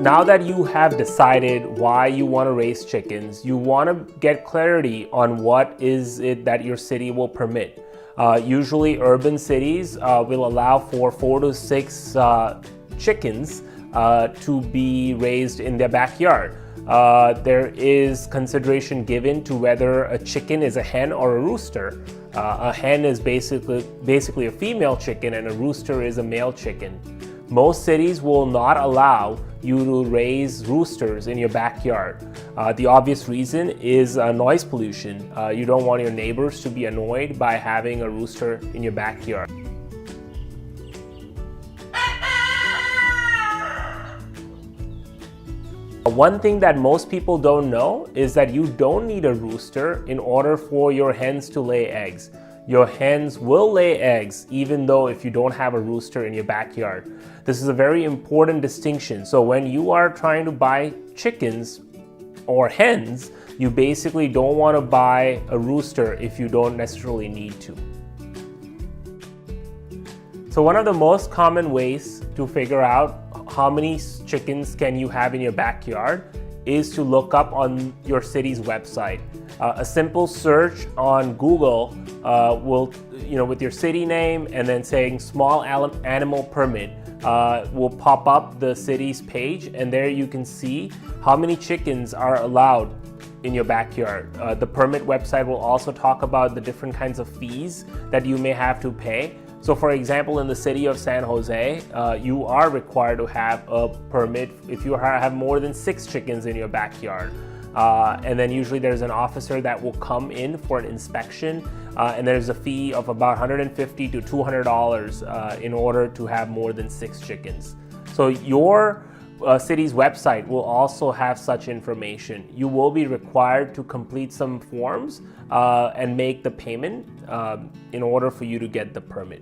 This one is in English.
Now that you have decided why you want to raise chickens, you want to get clarity on what is it that your city will permit. Usually urban cities will allow for 4 to 6 chickens to be raised in their backyard. There is consideration given to whether a chicken is a hen or a rooster. A hen is basically a female chicken and a rooster is a male chicken. Most cities will not allow you to raise roosters in your backyard. The obvious reason is noise pollution. You don't want your neighbors to be annoyed by having a rooster in your backyard. One thing that most people don't know is that you don't need a rooster in order for your hens to lay eggs. Your hens will lay eggs even though if you don't have a rooster in your backyard. This is a very important distinction. So when you are trying to buy chickens or hens, you basically don't want to buy a rooster if you don't necessarily need to. So one of the most common ways to figure out how many chickens can you have in your backyard is to look up on your city's website. A simple search on Google will, with your city name and then saying small animal permit, will pop up the city's page, and there you can see how many chickens are allowed in your backyard. The permit website will also talk about the different kinds of fees that you may have to pay. So for example, in the city of San Jose, you are required to have a permit if you have more than 6 chickens in your backyard. And then usually there's an officer that will come in for an inspection, and there's a fee of about $150 to $200 in order to have more than 6 chickens. So your city's website will also have such information. You will be required to complete some forms and make the payment in order for you to get the permit.